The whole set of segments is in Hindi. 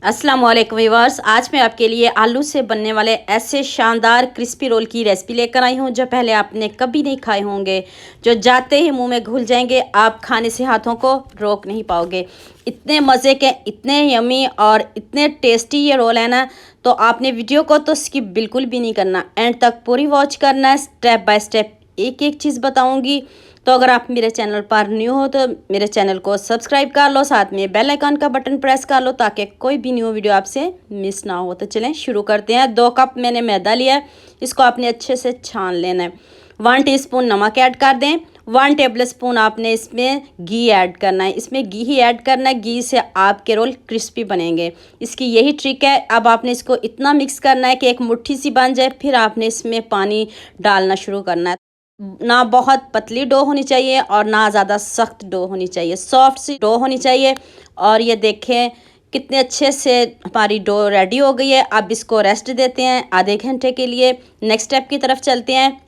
अस्सलाम वालेकुम व्यूअर्स। आज मैं आपके लिए आलू से बनने वाले ऐसे शानदार क्रिस्पी रोल की रेसिपी लेकर आई हूं जो पहले आपने कभी नहीं खाए होंगे, जो जाते ही मुंह में घुल जाएंगे। आप खाने से हाथों को रोक नहीं पाओगे। इतने मज़े के, इतने यमी और इतने टेस्टी ये रोल है ना, तो आपने वीडियो को तो स्किप बिल्कुल भी नहीं करना, एंड तक पूरी वॉच करना है। स्टेप बाय स्टेप एक एक चीज़ बताऊँगी। तो अगर आप मेरे चैनल पर न्यू हो तो मेरे चैनल को सब्सक्राइब कर लो, साथ में बेल आइकन का बटन प्रेस कर लो ताकि कोई भी न्यू वीडियो आपसे मिस ना हो। तो चलें शुरू करते हैं। 2 कप मैंने मैदा लिया है, इसको आपने अच्छे से छान लेना है। 1 टीस्पून नमक ऐड कर दें। 1 टेबल स्पून आपने इसमें घी ऐड करना है। इसमें घी ही ऐड करना है, घी से आपके रोल क्रिस्पी बनेंगे। इसकी यही ट्रिक है। अब आपने इसको इतना मिक्स करना है कि एक मुट्ठी सी बन जाए, फिर आपने इसमें पानी डालना शुरू करना है। ना बहुत पतली डो होनी चाहिए और ना ज़्यादा सख्त डो होनी चाहिए, सॉफ्ट सी डो होनी चाहिए। और ये देखें कितने अच्छे से हमारी डो रेडी हो गई है। अब इसको रेस्ट देते हैं आधे घंटे के लिए। नेक्स्ट स्टेप की तरफ चलते हैं।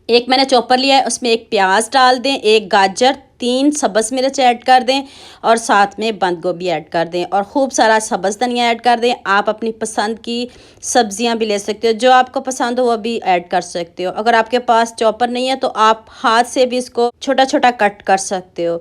एक मैंने चॉपर लिया है, उसमें एक प्याज डाल दें, एक गाजर, 3 सब्ज़ मिर्च ऐड कर दें और साथ में बंद गोभी ऐड कर दें और खूब सारा सब्ज़ धनिया ऐड कर दें। आप अपनी पसंद की सब्जियां भी ले सकते हो, जो आपको पसंद हो वो भी ऐड कर सकते हो। अगर आपके पास चॉपर नहीं है तो आप हाथ से भी इसको छोटा छोटा कट कर सकते हो।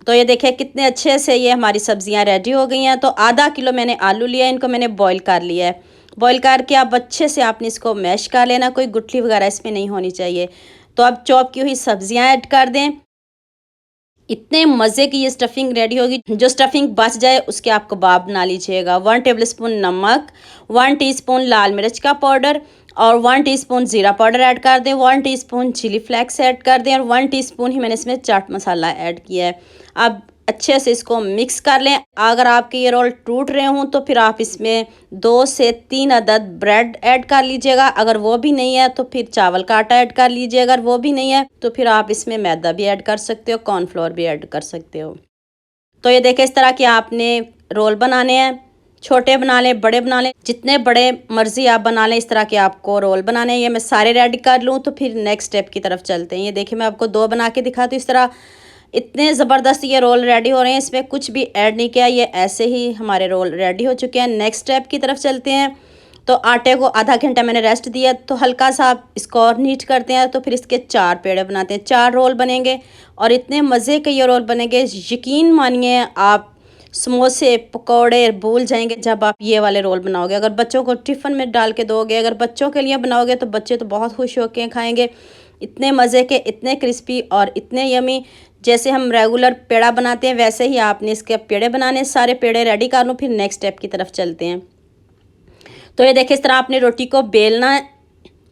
तो ये देखिए कितने अच्छे से ये हमारी सब्जियां रेडी हो गई हैं। तो आधा किलो मैंने आलू लिया है, इनको मैंने बॉईल कर लिया है। बॉईल करके आप अच्छे से आपने इसको मैश कर लेना, कोई गुठली वगैरह इसमें नहीं होनी चाहिए। तो अब चॉप की हुई सब्जियां ऐड कर दें। इतने मज़े की ये स्टफिंग रेडी होगी। जो स्टफिंग बच जाए उसके आप कबाब बना लीजिएगा। 1 टेबल स्पून नमक, 1 टीस्पून लाल मिर्च का पाउडर और 1 टीस्पून ज़ीरा पाउडर ऐड कर दें। 1 टीस्पून चिली फ्लेक्स ऐड कर दें और 1 टीस्पून ही मैंने इसमें चाट मसाला ऐड किया है। अब अच्छे से इसको मिक्स कर लें। अगर आपके ये रोल टूट रहे हों तो फिर आप इसमें 2 से 3 अदद ब्रेड ऐड कर लीजिएगा। अगर वो भी नहीं है तो फिर चावल का आटा ऐड कर लीजिए। अगर वो भी नहीं है तो फिर आप इसमें मैदा भी ऐड कर सकते हो, कॉर्नफ्लोर भी ऐड कर सकते हो। तो ये देखिए इस तरह के आपने रोल बनाने हैं। छोटे बना लें, बड़े बना लें, जितने बड़े मर्जी आप बना लें, इस तरह के आपको रोल बनाने हैं। ये मैं सारे रेडी कर लूँ तो फिर नेक्स्ट स्टेप की तरफ चलते हैं। ये देखिए मैं आपको 2 बना के दिखाती हूँ। इस तरह इतने ज़बरदस्त ये रोल रेडी हो रहे हैं, इसमें कुछ भी ऐड नहीं किया, ये ऐसे ही हमारे रोल रेडी हो चुके हैं। नेक्स्ट स्टेप की तरफ चलते हैं। तो आटे को आधा घंटा मैंने रेस्ट दिया, तो हल्का सा आप इसको और नीट करते हैं। तो फिर इसके 4 पेड़े बनाते हैं, 4 रोल बनेंगे और इतने मज़े के ये रोल बनेंगे, यकीन मानिए आप समोसे पकौड़े भूल जाएंगे जब आप ये वाले रोल बनाओगे। अगर बच्चों को टिफ़िन में डाल के दोगे, अगर बच्चों के लिए बनाओगे तो बच्चे तो बहुत खुश होकर खाएंगे। इतने मज़े के, इतने क्रिस्पी और इतने यमी। जैसे हम रेगुलर पेड़ा बनाते हैं वैसे ही आपने इसके पेड़े बनाने। सारे पेड़े रेडी कर लो, फिर नेक्स्ट स्टेप की तरफ चलते हैं। तो ये देखिए इस तरह आपने रोटी को बेलना है।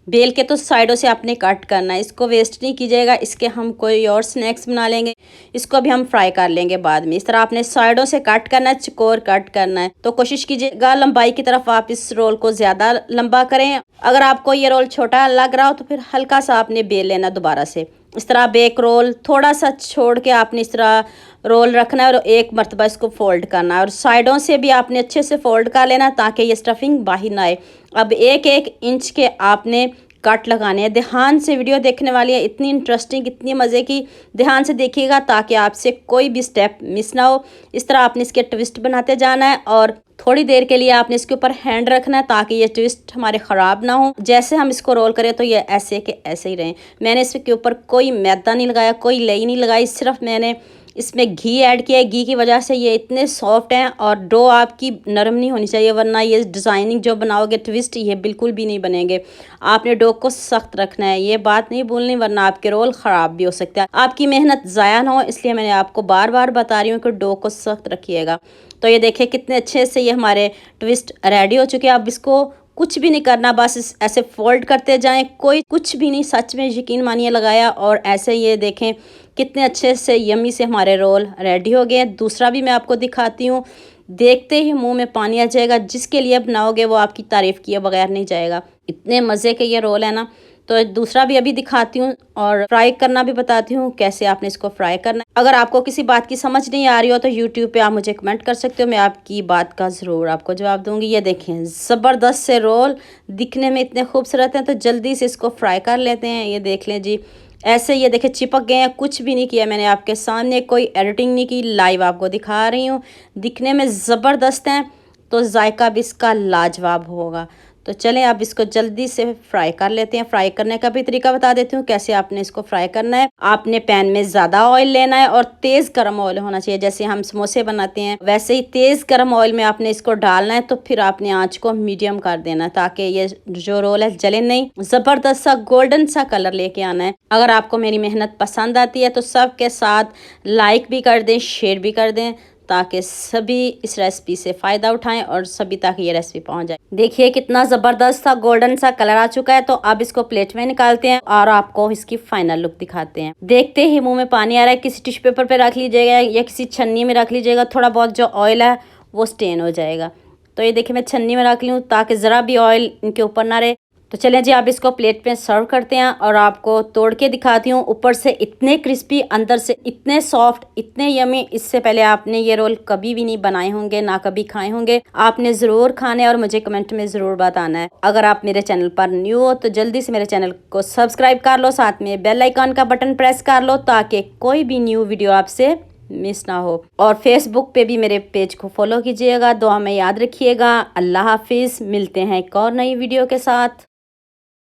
बेल के तो साइडों से आपने कट करना है, इसको वेस्ट नहीं कीजिएगा। इसके हम कोई और स्नैक्स बना लेंगे, इसको भी हम फ्राई कर लेंगे बाद में। इस तरह आपने साइडों से कट करना है, चकोर कट करना है। तो कोशिश कीजिएगा लंबाई की तरफ आप इस रोल को ज़्यादा लंबा करें। अगर आपको ये रोल छोटा लग रहा हो तो फिर हल्का सा आपने बेल लेना दोबारा से। इस तरह बेक रोल थोड़ा सा छोड़ के आपने इस तरह रोल रखना है और एक मरतबा इसको फोल्ड करना है और साइडों से भी आपने अच्छे से फोल्ड कर लेना ताकि ये स्टफिंग बाहर ना आए। अब 1-1 इंच के आपने कट लगाने हैं। ध्यान से वीडियो देखने वाली है, इतनी इंटरेस्टिंग, इतनी मज़े की। ध्यान से देखिएगा ताकि आपसे कोई भी स्टेप मिस ना हो। इस तरह आपने इसके ट्विस्ट बनाते जाना है और थोड़ी देर के लिए आपने इसके ऊपर हैंड रखना है ताकि ये ट्विस्ट हमारे ख़राब ना हो। जैसे हम इसको रोल करें तो ये ऐसे के ऐसे ही रहें। मैंने इसके ऊपर कोई मैदा नहीं लगाया, कोई लेई नहीं लगाई, सिर्फ मैंने इसमें घी ऐड किया है। घी की वजह से ये इतने सॉफ्ट हैं और डो आपकी नरम नहीं होनी चाहिए, वरना ये डिज़ाइनिंग जो बनाओगे ट्विस्ट ये बिल्कुल भी नहीं बनेंगे। आपने डो को सख्त रखना है, ये बात नहीं भूलनी, वरना आपके रोल ख़राब भी हो सकता है। आपकी मेहनत ज़ाया ना हो इसलिए मैंने आपको बार बार बता रही हूँ कि डो को सख्त रखिएगा। तो ये देखिए कितने अच्छे से ये हमारे ट्विस्ट रेडी हो चुके हैं। अब इसको कुछ भी नहीं करना, बस ऐसे फोल्ड करते जाएं, कोई कुछ भी नहीं। सच में यकीन मानिए लगाया और ऐसे ये देखें कितने अच्छे से यमी से हमारे रोल रेडी हो गए। दूसरा भी मैं आपको दिखाती हूँ, देखते ही मुंह में पानी आ जाएगा। जिसके लिए बनाओगे वो आपकी तारीफ़ किए बगैर नहीं जाएगा। इतने मज़े के ये रोल है ना। तो दूसरा भी अभी दिखाती हूँ और फ्राई करना भी बताती हूँ कैसे आपने इसको फ्राई करना है। अगर आपको किसी बात की समझ नहीं आ रही हो तो यूट्यूब पे आप मुझे कमेंट कर सकते हो, मैं आपकी बात का ज़रूर आपको जवाब दूंगी। ये देखें ज़बरदस्त से रोल दिखने में इतने खूबसूरत हैं, तो जल्दी से इसको फ्राई कर लेते हैं। ये देख लें जी, ऐसे ये देखिए चिपक गए हैं, कुछ भी नहीं किया मैंने, आपके सामने कोई एडिटिंग नहीं की, लाइव आपको दिखा रही हूँ। दिखने में ज़बरदस्त हैं तो जायका भी इसका लाजवाब होगा। तो चलें अब इसको जल्दी से फ्राई कर लेते हैं। फ्राई करने का भी तरीका बता देती हूँ कैसे आपने इसको फ्राई करना है। आपने पैन में ज़्यादा ऑयल लेना है और तेज़ गर्म ऑयल होना चाहिए। जैसे हम समोसे बनाते हैं वैसे ही तेज़ गर्म ऑयल में आपने इसको डालना है। तो फिर आपने आँच को मीडियम कर देना है ताकि ये जो रोल है जले नहीं। ज़बरदस्त सा गोल्डन सा कलर लेके आना है। अगर आपको मेरी मेहनत पसंद आती है तो सबके साथ लाइक भी कर दें, शेयर भी कर दें ताकि सभी इस रेसिपी से फ़ायदा उठाएं और सभी तक ये रेसिपी पहुंच जाए। देखिए कितना ज़बरदस्त सा गोल्डन सा कलर आ चुका है। तो अब इसको प्लेट में निकालते हैं और आपको इसकी फाइनल लुक दिखाते हैं। देखते ही मुंह में पानी आ रहा है। किसी टिश्यू पेपर पे रख लीजिएगा या किसी छन्नी में रख लीजिएगा, थोड़ा बहुत जो ऑयल है वो स्टेन हो जाएगा। तो ये देखिए मैं छन्नी में रख ली हूँ ताकि ज़रा भी ऑयल इनके ऊपर ना रहे। तो चलें जी आप इसको प्लेट में सर्व करते हैं और आपको तोड़ के दिखाती हूँ। ऊपर से इतने क्रिस्पी, अंदर से इतने सॉफ्ट, इतने यमी। इससे पहले आपने ये रोल कभी भी नहीं बनाए होंगे, ना कभी खाए होंगे। आपने ज़रूर खाने और मुझे कमेंट में ज़रूर बताना है। अगर आप मेरे चैनल पर न्यू हो तो जल्दी से मेरे चैनल को सब्सक्राइब कर लो, साथ में बेल आइकन का बटन प्रेस कर लो ताकि कोई भी न्यू वीडियो आपसे मिस ना हो। और फेसबुक पे भी मेरे पेज को फॉलो कीजिएगा। दुआ में याद रखिएगा। अल्लाह हाफिज़। मिलते हैं एक और नई वीडियो के साथ।